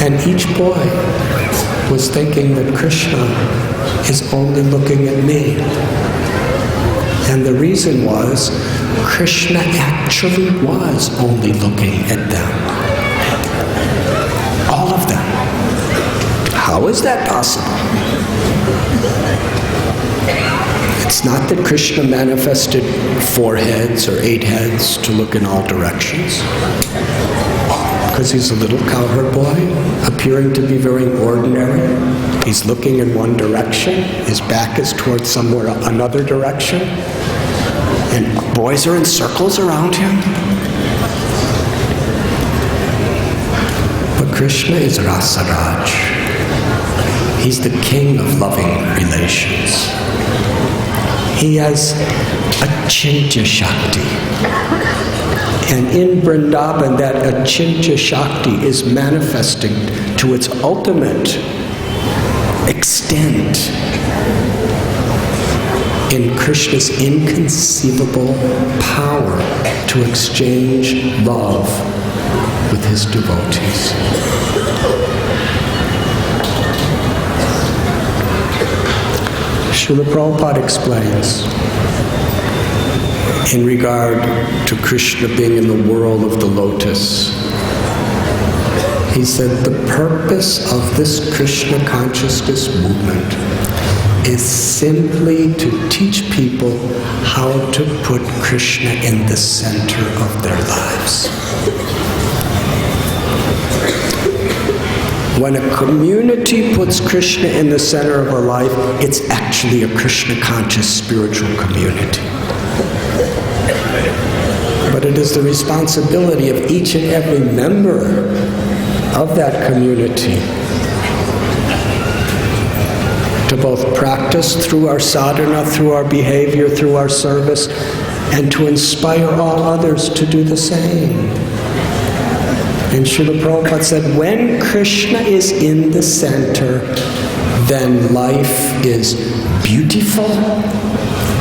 And each boy was thinking that Krishna is only looking at me. And the reason was, Krishna actually was only looking at them. All of them. How is that possible? It's not that Krishna manifested 4 heads or 8 heads to look in all directions. Because he's a little cowherd boy, appearing to be very ordinary. He's looking in one direction. His back is towards somewhere another direction. And boys are in circles around him. But Krishna is Rasaraj. He's the king of loving relations. He has Achintya Shakti. And in Vrindavan, that Achintya Shakti is manifesting to its ultimate extent in Krishna's inconceivable power to exchange love with his devotees. Srila Prabhupada explains, in regard to Krishna being in the world of the lotus, he said the purpose of this Krishna consciousness movement is simply to teach people how to put Krishna in the center of their lives. When a community puts Krishna in the center of a life, it's actually a Krishna conscious spiritual community. But it is the responsibility of each and every member of that community to both practice through our sadhana, through our behavior, through our service, and to inspire all others to do the same. And Srila Prabhupada said, when Krishna is in the center, then life is beautiful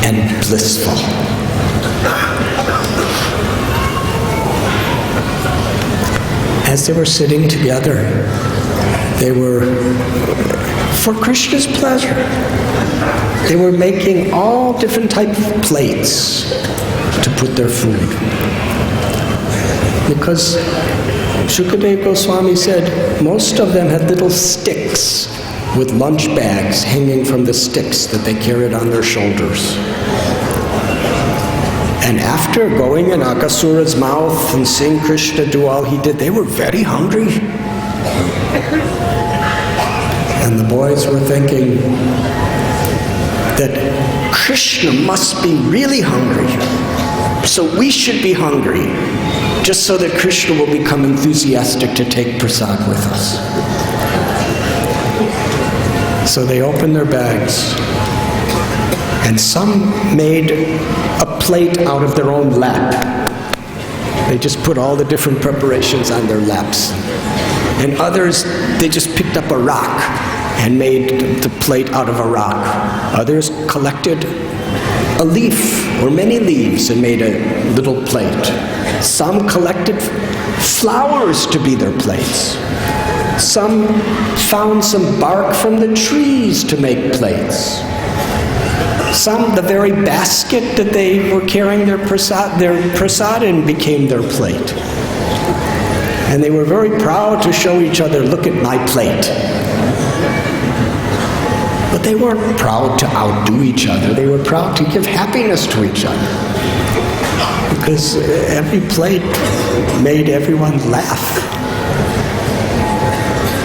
and blissful. As they were sitting together, they were, for Krishna's pleasure, they were making all different types of plates to put their food. Because Shukadeva Goswami said most of them had little sticks with lunch bags hanging from the sticks that they carried on their shoulders. And after going in Akasura's mouth and seeing Krishna do all he did, they were very hungry. And the boys were thinking that Krishna must be really hungry, so we should be hungry, just so that Krishna will become enthusiastic to take prasad with us. So they opened their bags, and some made a plate out of their own lap. They just put all the different preparations on their laps. And others, they just picked up a rock and made the plate out of a rock. Others collected a leaf or many leaves and made a little plate. Some collected flowers to be their plates. Some found some bark from the trees to make plates. Some, the very basket that they were carrying their prasad in became their plate. And they were very proud to show each other, look at my plate. But they weren't proud to outdo each other. They were proud to give happiness to each other. Because every plate made everyone laugh.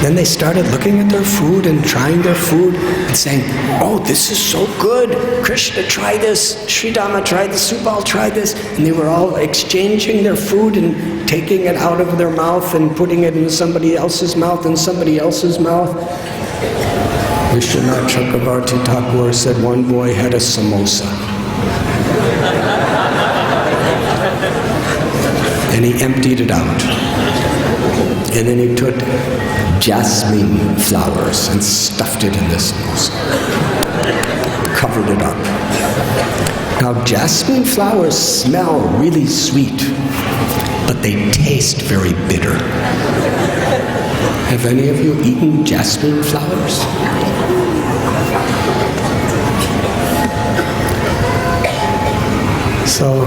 Then they started looking at their food and trying their food and saying, oh, this is so good. Krishna, try this. Sridhama, try this. Subal, try this. And they were all exchanging their food and taking it out of their mouth and putting it in somebody else's mouth and somebody else's mouth. Vishwanath Chakravarti Thakur said one boy had a samosa. And he emptied it out. And then he took jasmine flowers and stuffed it in this samosa. Covered it up. Now jasmine flowers smell really sweet, but they taste very bitter. Have any of you eaten jasmine flowers? So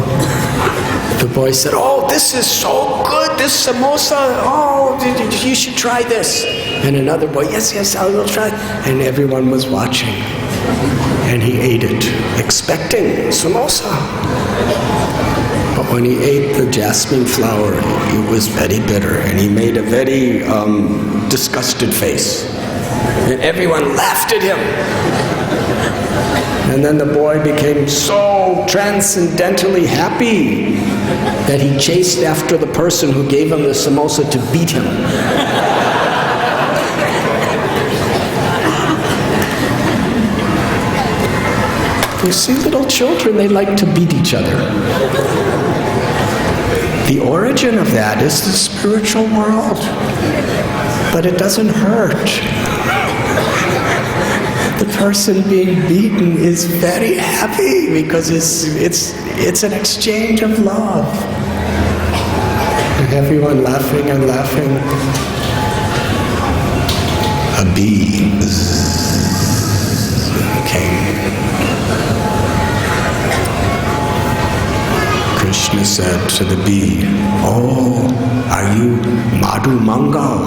the boy said, "Oh, this is so good, this samosa. Oh, you should try this." And another boy, yes, I will try. And everyone was watching. And he ate it, expecting samosa. But when he ate the jasmine flower, it was very bitter, and he made a very disgusted face. And everyone laughed at him. And then the boy became so transcendentally happy that he chased after the person who gave him the samosa to beat him. You see, little children, they like to beat each other. The origin of that is the spiritual world. But it doesn't hurt. The person being beaten is very happy because it's an exchange of love. And everyone laughing and laughing. A bee came. Krishna said to the bee, "Oh, are you Madhu Mangal?"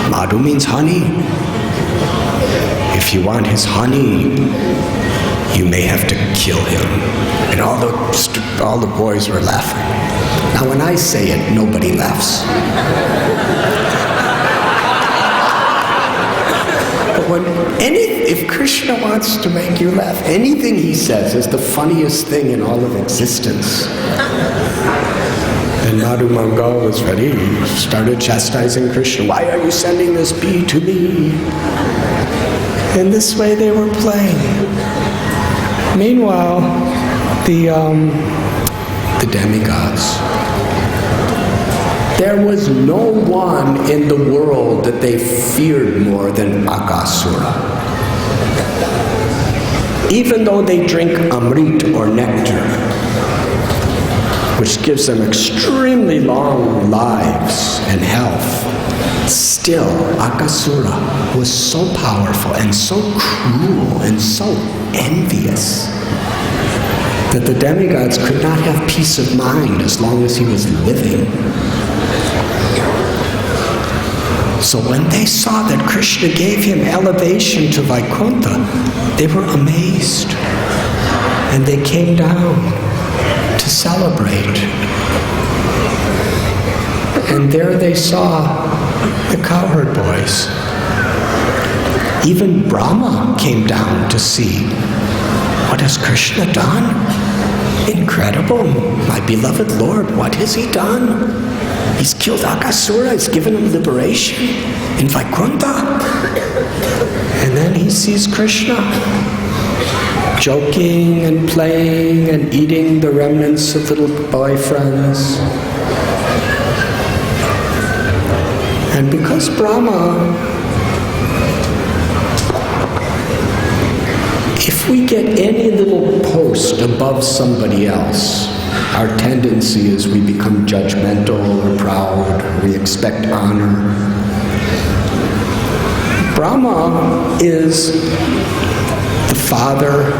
Madhu means honey. If you want his honey, you may have to kill him. And all the boys were laughing. Now when I say it, nobody laughs. But if Krishna wants to make you laugh, anything he says is the funniest thing in all of existence. And Madhu Mangal was ready. He started chastising Krishna. "Why are you sending this bee to me?" In this way they were playing. Meanwhile, the demigods. There was no one in the world that they feared more than Aghasura. Even though they drink amrit or nectar, which gives them extremely long lives and health, still Aghasura was so powerful and so cruel and so envious that the demigods could not have peace of mind as long as he was living. So when they saw that Krishna gave him elevation to Vaikuntha, they were amazed. And they came down to celebrate. And there they saw the cowherd boys. Even Brahma came down to see. What has Krishna done? Incredible. My beloved Lord, what has he done? He's killed Aghasura, he's given him liberation in Vaikuntha. And then he sees Krishna joking and playing and eating the remnants of little boyfriends. And because Brahma, if we get any little post above somebody else, our tendency is we become judgmental or proud, or we expect honor. Brahma is the father,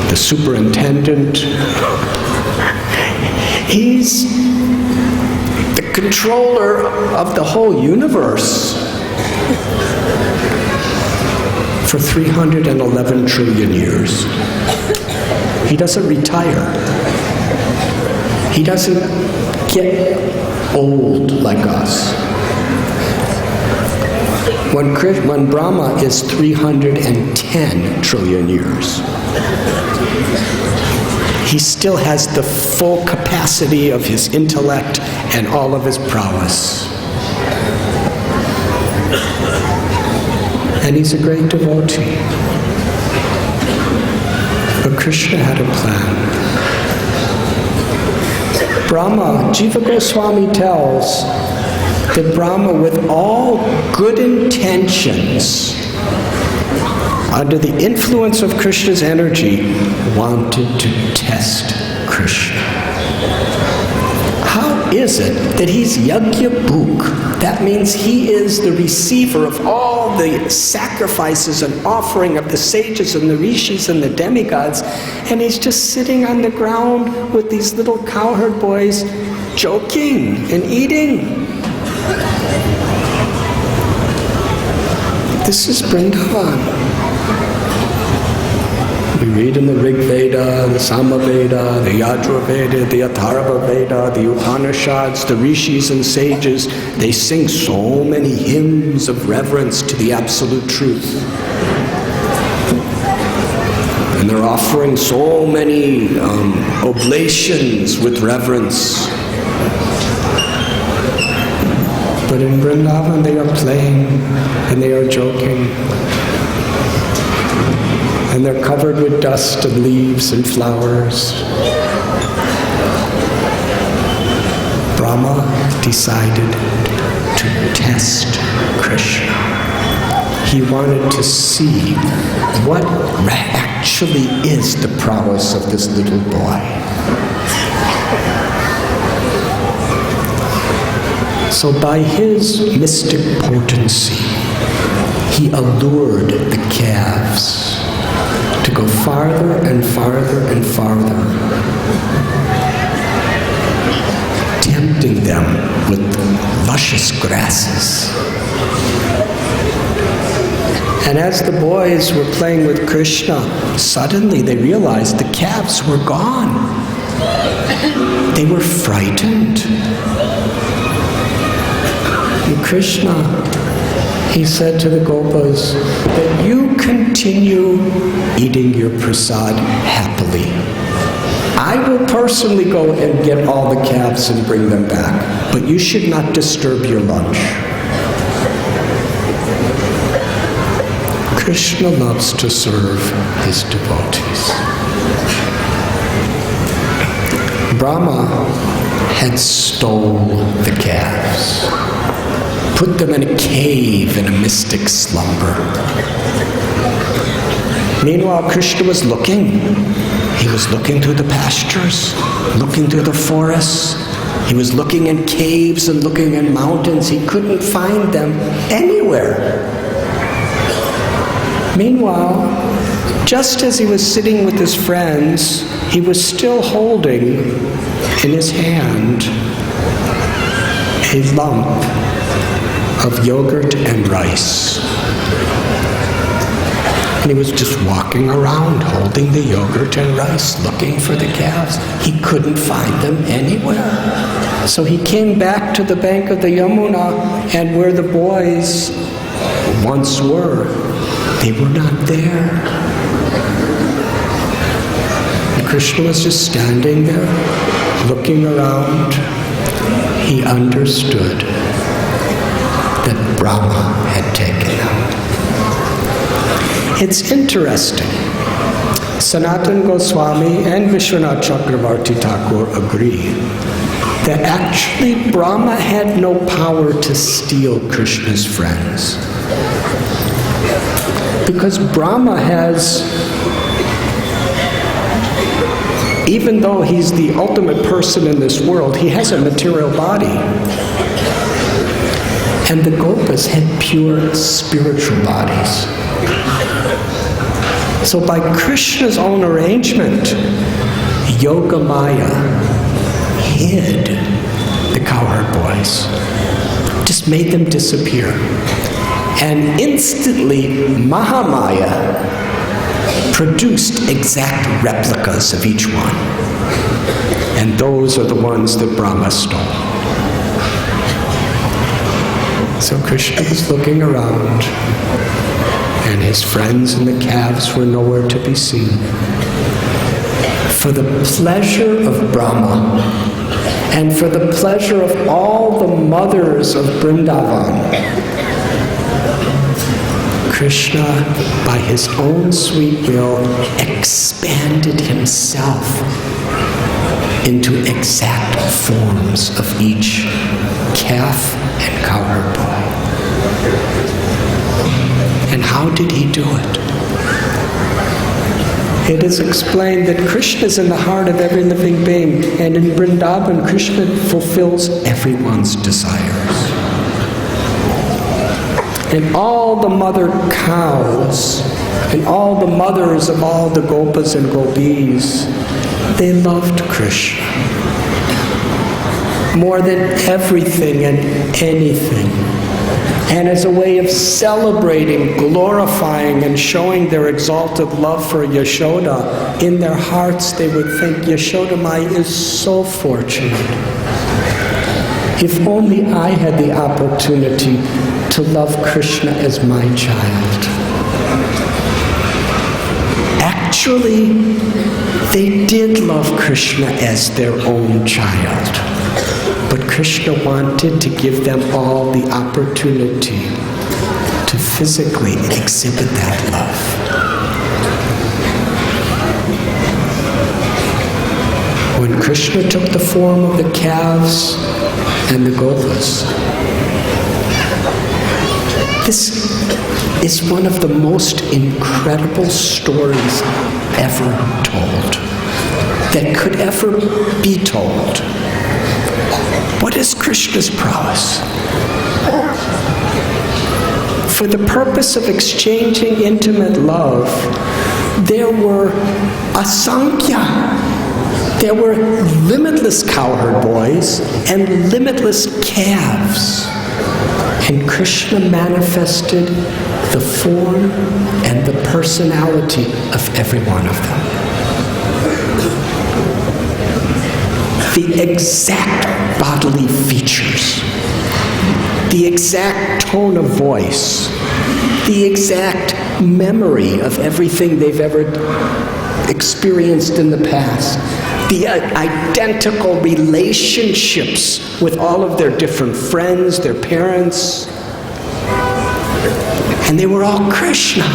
the superintendent. He's the controller of the whole universe for 311 trillion years. He doesn't retire. He doesn't get old like us. When Brahma is 310 trillion years, he still has the full capacity of his intellect and all of his prowess. And he's a great devotee. But Krishna had a plan. Brahma, Jiva Goswami tells that Brahma, with all good intentions, under the influence of Krishna's energy, wanted to test Krishna. How is it that he's Yagyabhuk? That means he is the receiver of all the sacrifices and offering of the sages and the rishis and the demigods, and he's just sitting on the ground with these little cowherd boys joking and eating. This is Vrindavan. We read in the Rig Veda, the Sama Veda, the Yajur Veda, the Atharva Veda, the Upanishads, the rishis and sages. They sing so many hymns of reverence to the absolute truth. And they're offering so many oblations with reverence. But in Vrindavan they are playing and they are joking. And they're covered with dust and leaves and flowers. Brahma decided to test Krishna. He wanted to see what actually is the prowess of this little boy. So by his mystic potency, he allured the calves to go farther and farther and farther, tempting them with luscious grasses. And as the boys were playing with Krishna, suddenly they realized the calves were gone. They were frightened. And Krishna, he said to the Gopas that you continue eating your prasad happily. I will personally go and get all the calves and bring them back, but you should not disturb your lunch. Krishna loves to serve his devotees. Brahma had stole the calves, put them in a cave in a mystic slumber. Meanwhile, Krishna was looking. He was looking through the pastures, looking through the forests. He was looking in caves and looking in mountains. He couldn't find them anywhere. Meanwhile, just as he was sitting with his friends, he was still holding in his hand a lump of yogurt and rice. And he was just walking around holding the yogurt and rice, looking for the calves. He couldn't find them anywhere. So he came back to the bank of the Yamuna, and where the boys once were, they were not there. And Krishna was just standing there, looking around. He understood that Brahma had taken them. It's interesting. Sanatana Goswami and Vishwanath Chakravarti Thakur agree that actually Brahma had no power to steal Krishna's friends. Because Brahma has, even though he's the ultimate person in this world, he has a material body. And the Gopas had pure spiritual bodies. So by Krishna's own arrangement, Yoga Maya hid the cowherd boys, just made them disappear. And instantly, Mahamaya produced exact replicas of each one. And those are the ones that Brahma stole. So Krishna was looking around, and his friends and the calves were nowhere to be seen. For the pleasure of Brahma, and for the pleasure of all the mothers of Vrindavan, Krishna, by his own sweet will, expanded himself into exact forms of each calf and cowherd boy. And how did he do it? It is explained that Krishna is in the heart of every living being, and in Vrindavan, Krishna fulfills everyone's desires. And all the mother cows, and all the mothers of all the gopas and gopis, they loved Krishna more than everything and anything. And as a way of celebrating, glorifying, and showing their exalted love for Yashoda, in their hearts they would think, Yashoda Mai is so fortunate. If only I had the opportunity to love Krishna as my child. Actually, they did love Krishna as their own child. But Krishna wanted to give them all the opportunity to physically exhibit that love. When Krishna took the form of the calves and the gopas, this is one of the most incredible stories ever told, that could ever be told. What is Krishna's prowess? For the purpose of exchanging intimate love, there were asankhya. There were limitless cowherd boys and limitless calves. And Krishna manifested the form and the personality of every one of them. The exact bodily features, the exact tone of voice, the exact memory of everything they've ever experienced in the past, the identical relationships with all of their different friends, their parents, and they were all Krishna.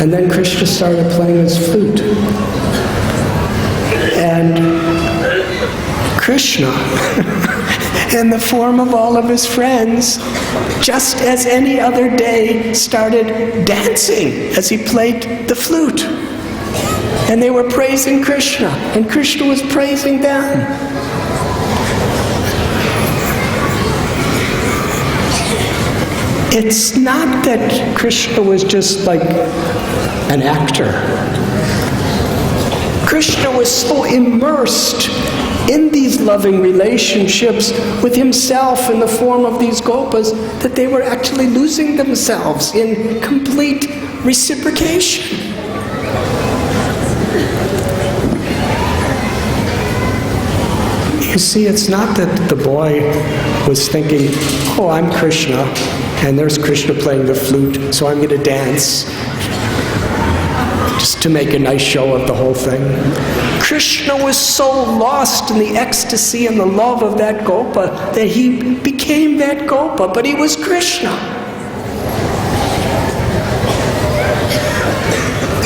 And then Krishna started playing his flute. And Krishna, in the form of all of his friends, just as any other day, started dancing as he played the flute. And they were praising Krishna, and Krishna was praising them. It's not that Krishna was just like an actor. Krishna was so immersed in these loving relationships with himself in the form of these gopas that they were actually losing themselves in complete reciprocation. You see, it's not that the boy was thinking, oh, I'm Krishna, and there's Krishna playing the flute, so I'm going to dance, just to make a nice show of the whole thing. Krishna was so lost in the ecstasy and the love of that gopa that he became that gopa, but he was Krishna.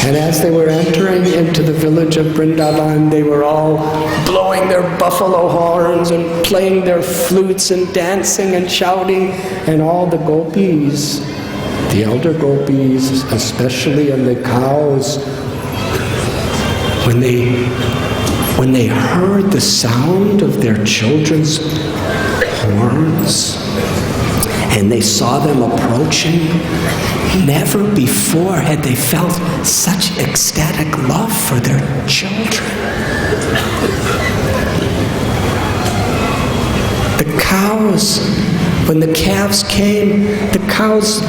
And as they were entering into the village of Vrindavan, they were all blowing their buffalo horns and playing their flutes and dancing and shouting. And all the gopis, the elder gopis especially, and the cows, when they heard the sound of their children's horns, and they saw them approaching, never before had they felt such ecstatic love for their children. The cows, when the calves came, the cows,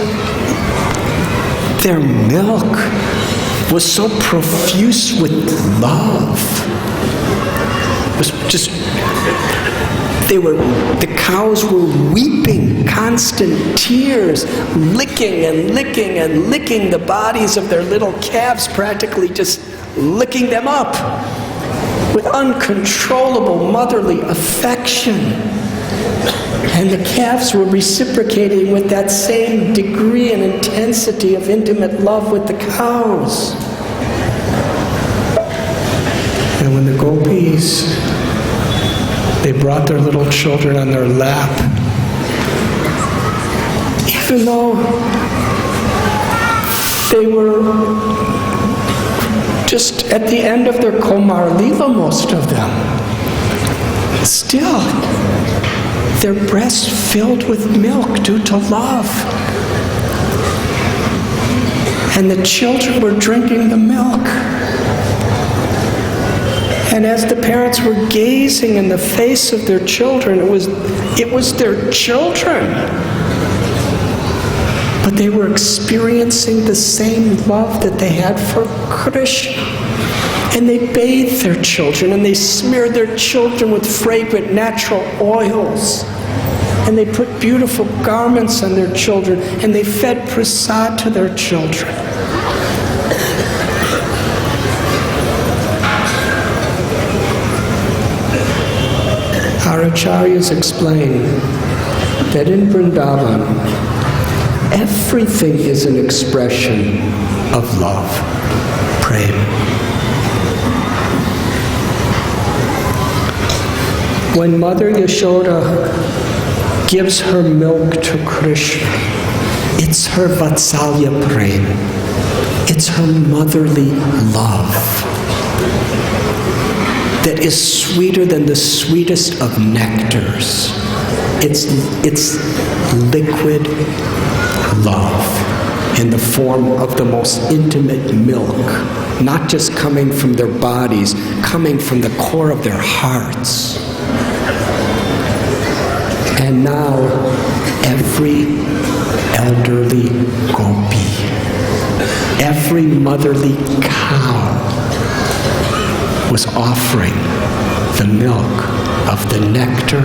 their milk was so profuse with love. It was just, the cows were weeping, constant tears, licking and licking and licking the bodies of their little calves, practically just licking them up with uncontrollable motherly affection. And the calves were reciprocating with that same degree and intensity of intimate love with the cows. And when the gopis, they brought their little children on their lap, even though They were just at the end of their Komar Lila, most of them. Still, their breasts filled with milk due to love. And the children were drinking the milk. And as the parents were gazing in the face of their children, it was their children. But they were experiencing the same love that they had for Krishna. And they bathed their children, and they smeared their children with fragrant natural oils. And they put beautiful garments on their children, and they fed prasad to their children. Our acharyas explain that in Vrindavan, everything is an expression of love, prema. When Mother Yashoda gives her milk to Krishna, it's her vatsalya prema. It's her motherly love that is sweeter than the sweetest of nectars. It's liquid love in the form of the most intimate milk, not just coming from their bodies, coming from the core of their hearts. And now every elderly gopi, every motherly cow was offering the milk of the nectar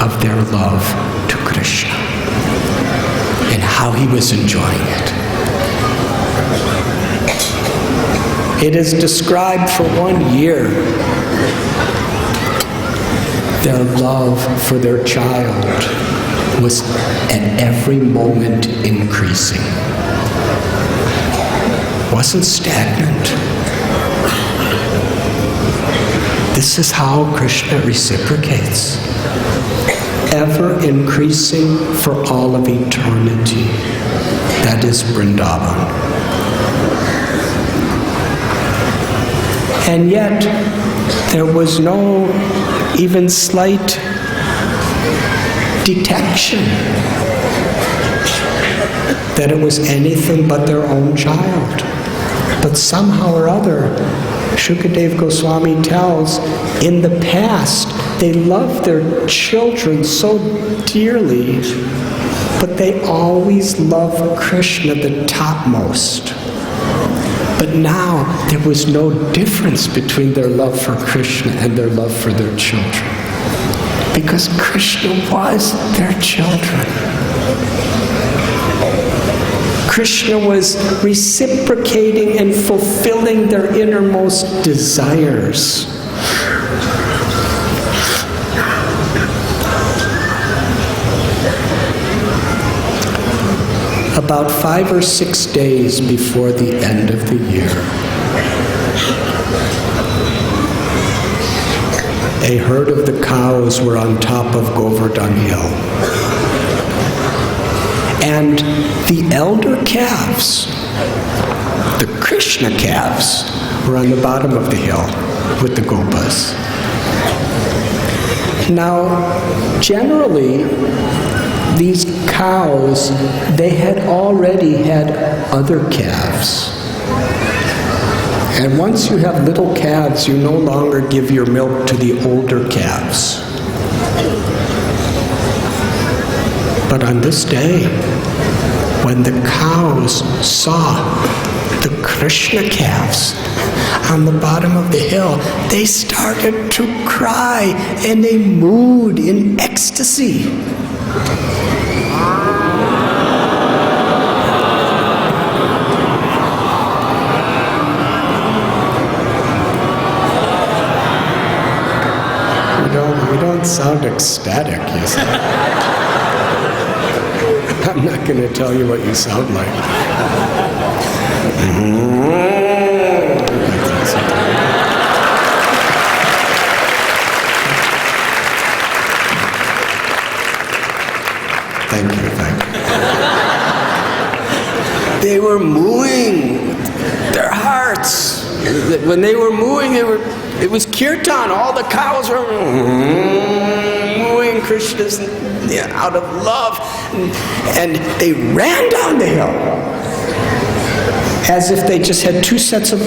of their love to Krishna. And how he was enjoying it. It is described for 1 year, their love for their child was at every moment increasing. Wasn't stagnant. This is how Krishna reciprocates. Ever increasing for all of eternity. That is Vrindavan. And yet, there was no even slight detection that it was anything but their own child. But somehow or other, Shukadev Goswami tells, in the past, they loved their children so dearly, but they always loved Krishna the topmost. But now, there was no difference between their love for Krishna and their love for their children. Because Krishna was their children. Krishna was reciprocating and fulfilling their innermost desires. About 5 or 6 days before the end of the year, a herd of the cows were on top of Govardhan Hill. And the elder calves, the Krishna calves, were on the bottom of the hill with the gopas. Now, generally, these cows, they had already had other calves. And once you have little calves, you no longer give your milk to the older calves. But on this day, when the cows saw the Krishna calves on the bottom of the hill, they started to cry and they mooed in ecstasy. We don't sound ecstatic, you see. I'm not going to tell you what you sound like. Thank you. They were mooing when they were mooing, it was kirtan. All the cows were mooing Krishna's out of love. And they ran down the hill as if they just had two sets of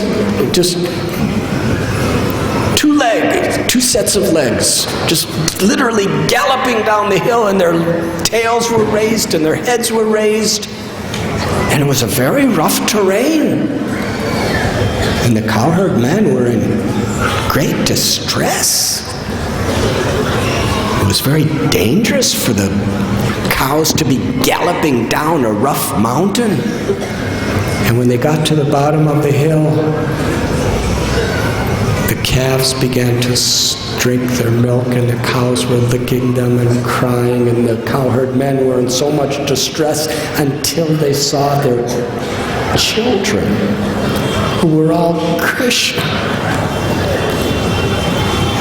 legs, just literally galloping down the hill, and their tails were raised and their heads were raised. And it was a very rough terrain. And the cowherd men were in great distress. It was very dangerous for the cows to be galloping down a rough mountain. And when they got to the bottom of the hill, the calves began to drink their milk, and the cows were licking them and crying, and the cowherd men were in so much distress until they saw their children, who were all Krishna.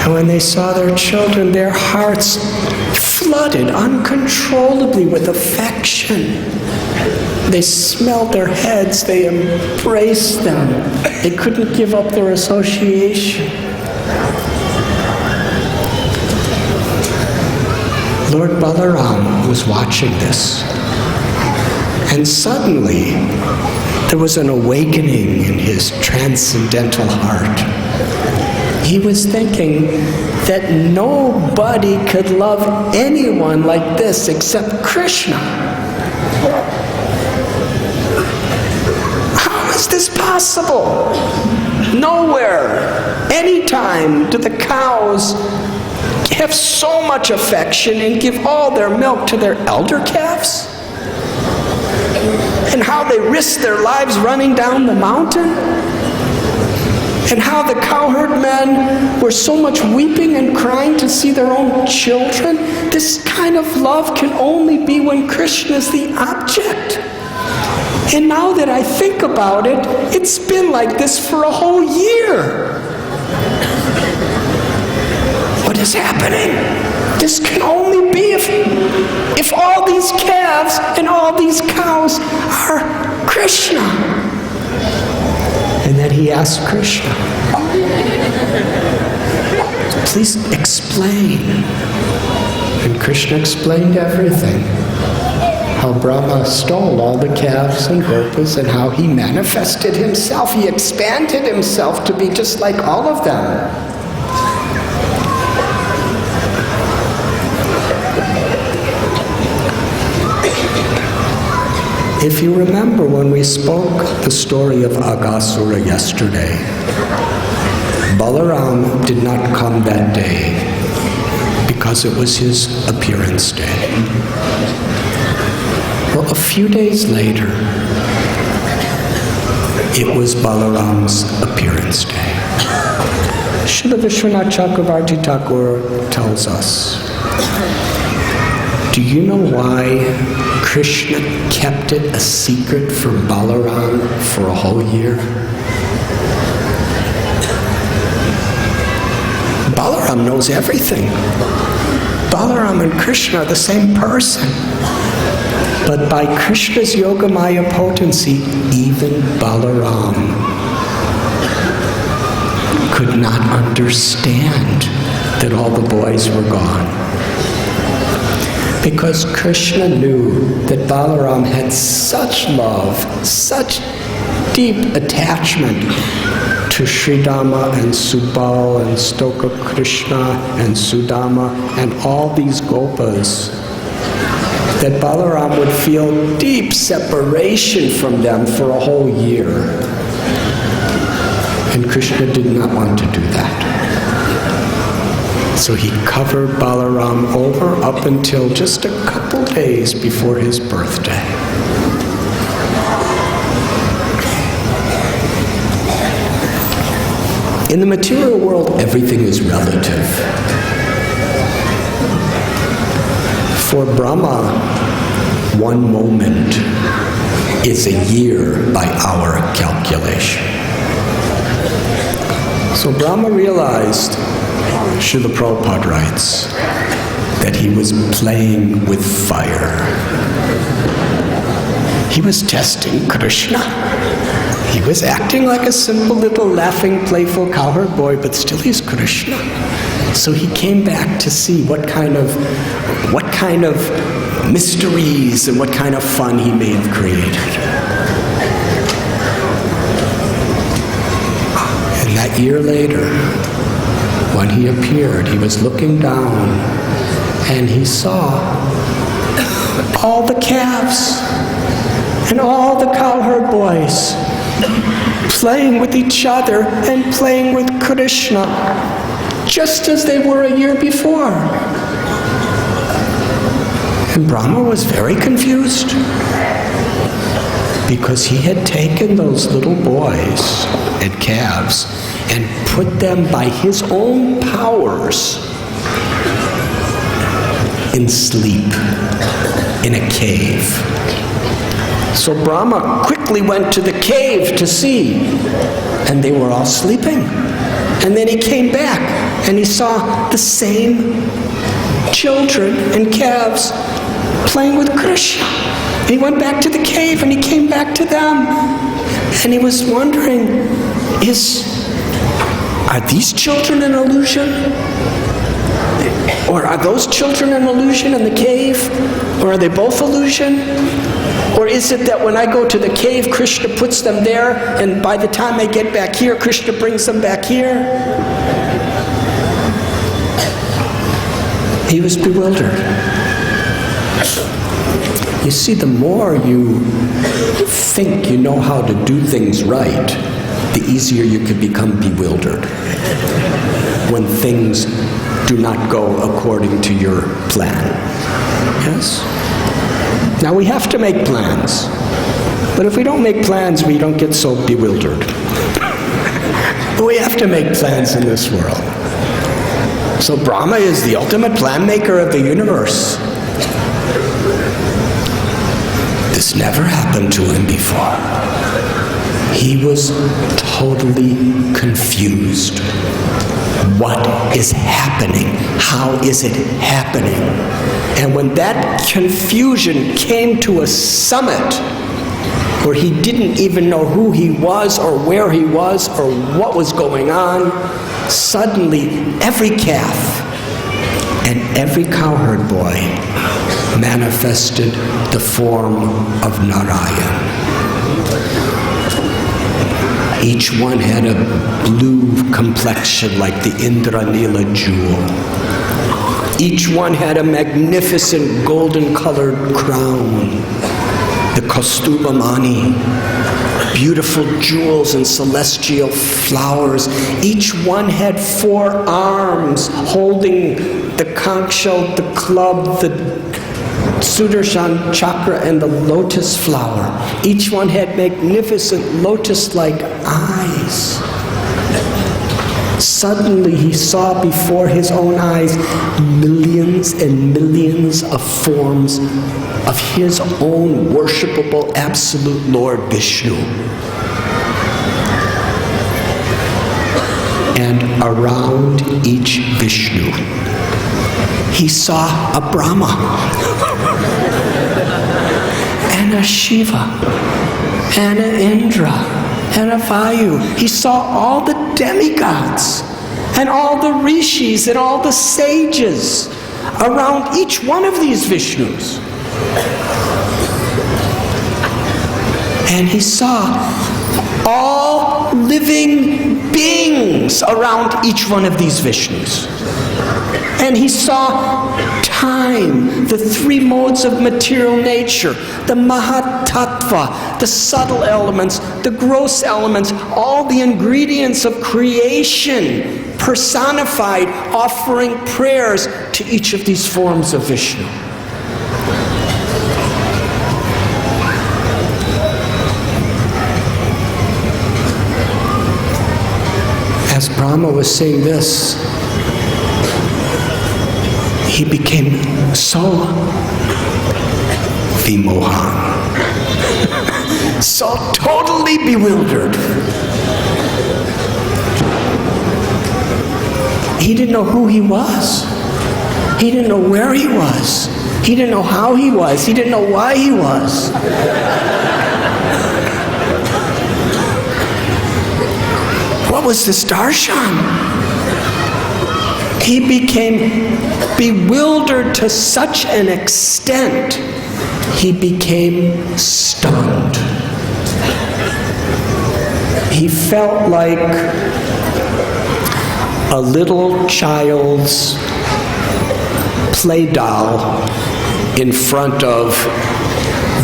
And when they saw their children, their hearts flooded uncontrollably with affection. They smelled their heads, they embraced them. They couldn't give up their association. Lord Balaram was watching this. And suddenly, there was an awakening in his transcendental heart. He was thinking that nobody could love anyone like this except Krishna. How is this possible? Nowhere, anytime do the cows have so much affection and give all their milk to their elder calves? And how they risk their lives running down the mountain? And how the cowherd men were so much weeping and crying to see their own children? This kind of love can only be when Krishna is the object. And now that I think about it, it's been like this for a whole year. What is happening? This can only be if all these calves and all these cows are Krishna. And then he asked Krishna, please explain. And Krishna explained everything. How Brahma stole all the calves and gopas, and how he manifested himself. He expanded himself to be just like all of them. If you remember when we spoke the story of Aghasura yesterday, Balaram did not come that day because it was his appearance day. Well, a few days later, it was Balaram's appearance day. Srila Vishwanath Chakravarti Thakur tells us, do you know why Krishna kept it a secret from Balaram for a whole year? Balaram knows everything. Balaram and Krishna are the same person. But by Krishna's Yogamaya potency, even Balaram could not understand that all the boys were gone. Because Krishna knew that Balaram had such love, such deep attachment to Sridhama and Subal and Stoka Krishna and Sudama and all these gopas, that Balaram would feel deep separation from them for a whole year. And Krishna did not want to do that. So he covered Balaram over up until just a couple days before his birthday. In the material world, everything is relative. For Brahma, one moment is a year by our calculation. So Brahma realized, Srila Prabhupada writes, that he was playing with fire. He was testing Krishna. He was acting like a simple little laughing, playful cowherd boy, but still he's Krishna. So he came back to see what kind of mysteries and what kind of fun he may have created. And that year later, when he appeared, he was looking down and he saw all the calves and all the cowherd boys playing with each other and playing with Krishna, just as they were a year before. And Brahma was very confused, because he had taken those little boys and calves and put them by his own powers in sleep in a cave. So Brahma quickly went to the cave to see, and they were all sleeping. And then he came back and he saw the same children and calves playing with Krishna. And he went back to the cave and he came back to them. And he was wondering, are these children an illusion? Or are those children an illusion in the cave? Or are they both illusion? Or is it that when I go to the cave, Krishna puts them there, and by the time I get back here, Krishna brings them back here? He was bewildered. You see, the more you think you know how to do things right, the easier you can become bewildered when things do not go according to your plan. Yes? Now we have to make plans, but if we don't make plans, we don't get so bewildered. We have to make plans in this world. So Brahma is the ultimate plan maker of the universe. This never happened to him before. He was totally confused. What is happening? How is it happening? And when that confusion came to a summit where he didn't even know who he was or where he was or what was going on, suddenly every calf and every cowherd boy manifested the form of Narayan. Each one had a blue complexion like the Indranila jewel. Each one had a magnificent golden-colored crown, the Kaustubhamani, beautiful jewels and celestial flowers. Each one had 4 arms holding the conch shell, the club, the Sudarshan chakra, and the lotus flower. Each one had magnificent lotus-like eyes. Suddenly he saw before his own eyes millions and millions of forms of his own worshipable absolute Lord Vishnu. And around each Vishnu, he saw a Brahma and a Shiva and an Indra and a Vayu. He saw all the demigods and all the rishis and all the sages around each one of these Vishnus. And he saw all living beings around each one of these Vishnus. And he saw time, the 3 modes of material nature, the Mahatattva, the subtle elements, the gross elements, all the ingredients of creation personified, offering prayers to each of these forms of Vishnu. As Brahma was saying this, he became so vimohan, so totally bewildered. He didn't know who he was. He didn't know where he was. He didn't know how he was. He didn't know why he was. was this darshan? He became bewildered to such an extent, he became stunned. He felt like a little child's play doll in front of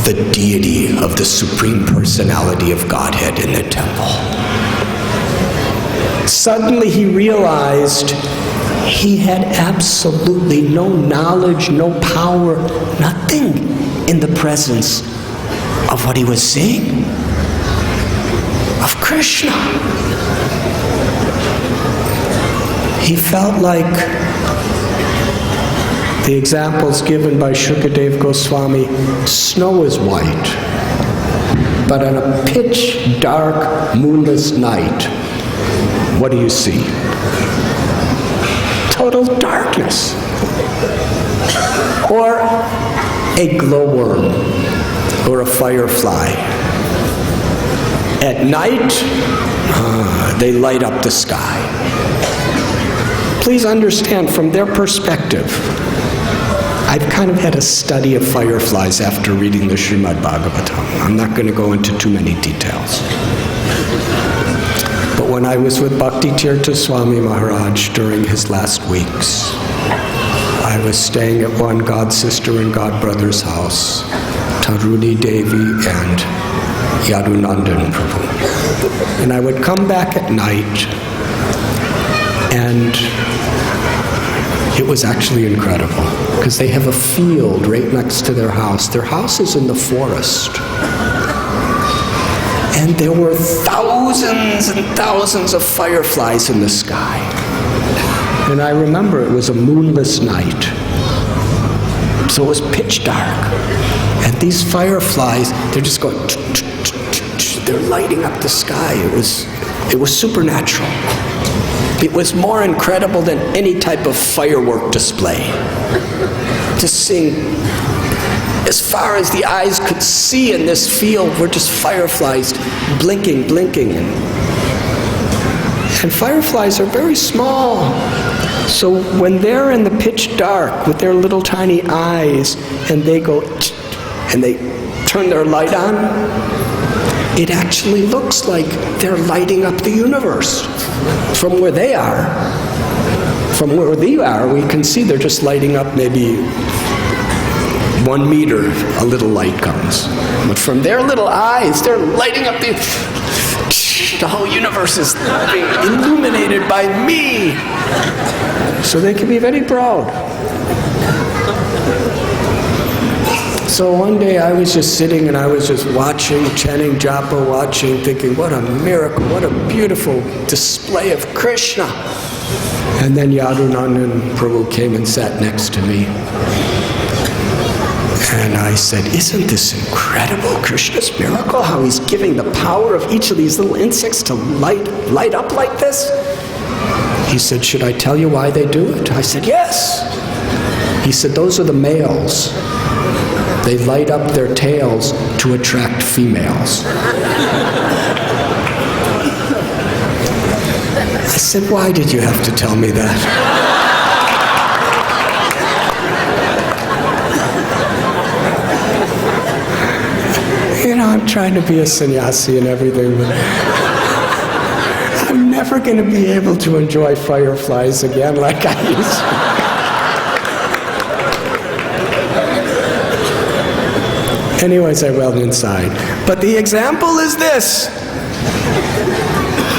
the deity of the Supreme Personality of Godhead in the temple. Suddenly he realized he had absolutely no knowledge, no power, nothing in the presence of what he was seeing, of Krishna. He felt like the examples given by Shukadev Goswami, snow is white, but on a pitch dark, moonless night, what do you see? Total darkness. Or a glowworm, or a firefly. At night, they light up the sky. Please understand, from their perspective, I've kind of had a study of fireflies after reading the Srimad Bhagavatam. I'm not going to go into too many details. But when I was with Bhakti Tirtha Swami Maharaj during his last weeks, I was staying at one god sister and god brother's house, Taruni Devi and Yadunandan Prabhu. And I would come back at night, and it was actually incredible, because they have a field right next to their house. Their house is in the forest. And there were thousands and thousands of fireflies in the sky. And I remember it was a moonless night. So it was pitch dark. And these fireflies, they're just going, they're lighting up the sky. It was supernatural. It was more incredible than any type of firework display. Just seeing, as far as the eyes could see in this field, were just fireflies blinking, blinking. And fireflies are very small. So when they're in the pitch dark with their little tiny eyes, and they go, and they turn their light on, it actually looks like they're lighting up the universe. From where they are, we can see they're just lighting up maybe 1 meter, a little light comes. But from their little eyes, they're lighting up the whole universe is being illuminated by me. So they can be very proud. So one day I was just sitting and I was just watching, chanting japa, watching, thinking, what a miracle, what a beautiful display of Krishna. And then Yadunandan Prabhu came and sat next to me. And I said, isn't this incredible, Krishna's miracle, how he's giving the power of each of these little insects to light up like this? He said, should I tell you why they do it? I said, yes. He said, those are the males. They light up their tails to attract females. I said, why did you have to tell me that? You know, I'm trying to be a sannyasi and everything, but I'm never going to be able to enjoy fireflies again like I used to. Anyways, I went inside. But the example is this,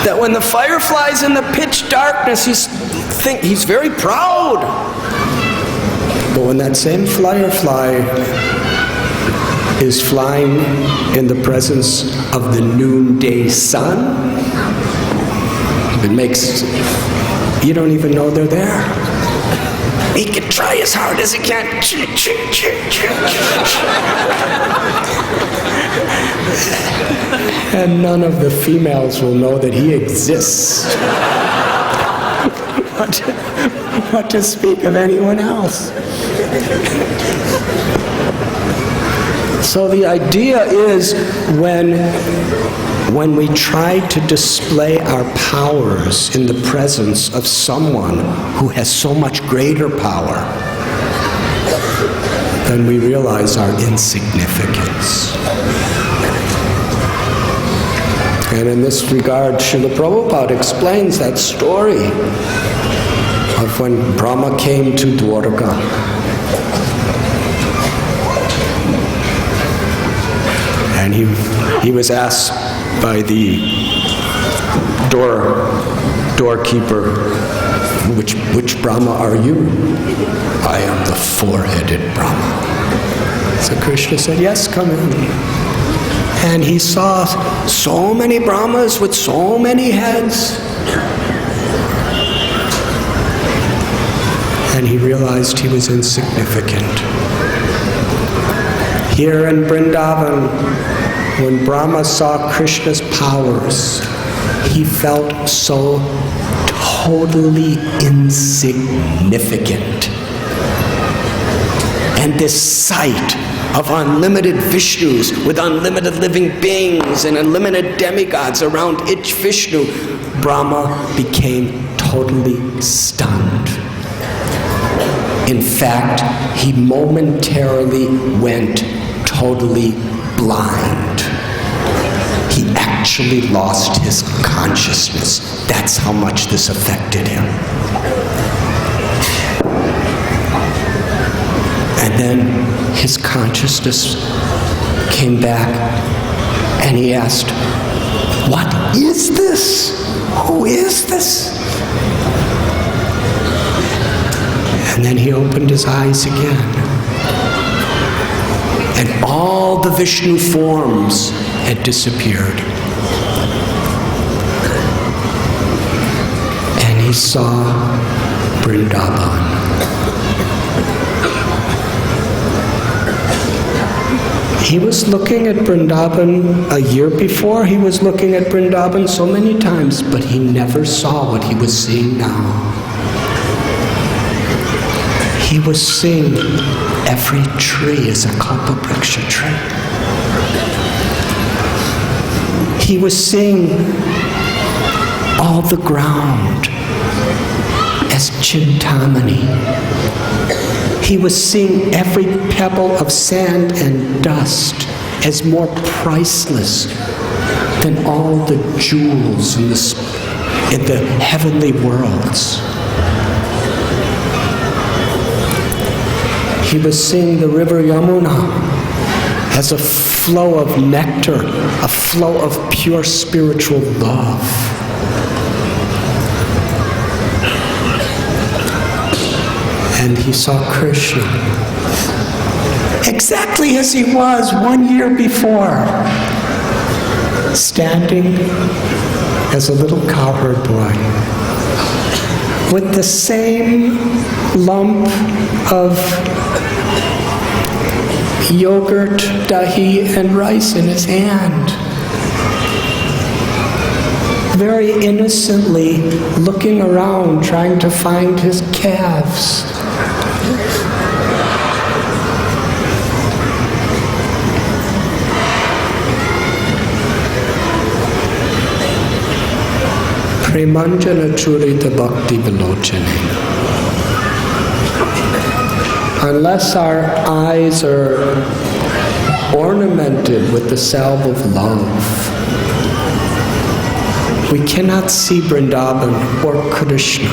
that when the firefly's in the pitch darkness, he's very proud. But when that same firefly is flying in the presence of the noonday sun, it makes, you don't even know they're there. He can try as hard as he can. And none of the females will know that he exists. What to speak of anyone else? So the idea is when we try to display our powers in the presence of someone who has so much greater power, then we realize our insignificance. And in this regard, Srila Prabhupada explains that story of when Brahma came to Dwarka. And he was asked by the doorkeeper, which Brahma are you? I am the four-headed Brahma. So Krishna said, yes, come in. And he saw so many Brahmas with so many heads. And he realized he was insignificant. Here in Vrindavan, when Brahma saw Krishna's powers, he felt so totally insignificant. And this sight of unlimited Vishnus with unlimited living beings and unlimited demigods around each Vishnu, Brahma became totally stunned. In fact, he momentarily went totally blind. He actually lost his consciousness. That's how much this affected him. And then his consciousness came back and he asked, what is this? Who is this? And then he opened his eyes again. And all the Vishnu forms had disappeared. And he saw Vrindavan. He was looking at Vrindavan a year before. He was looking at Vrindavan so many times, but he never saw what he was seeing now. He was seeing every tree as a kalpabriksha tree. He was seeing all the ground as chintamani. He was seeing every pebble of sand and dust as more priceless than all the jewels in the heavenly worlds. He was seeing the river Yamuna as a flow of nectar, a flow of pure spiritual love. And he saw Krishna exactly as he was 1 year before, standing as a little cowherd boy with the same lump of yogurt, dahi, and rice in his hand, very innocently looking around, trying to find his calves. Premanjana churita bhakti vilochane. Unless our eyes are ornamented with the salve of love, we cannot see Vrindavan or Krishna.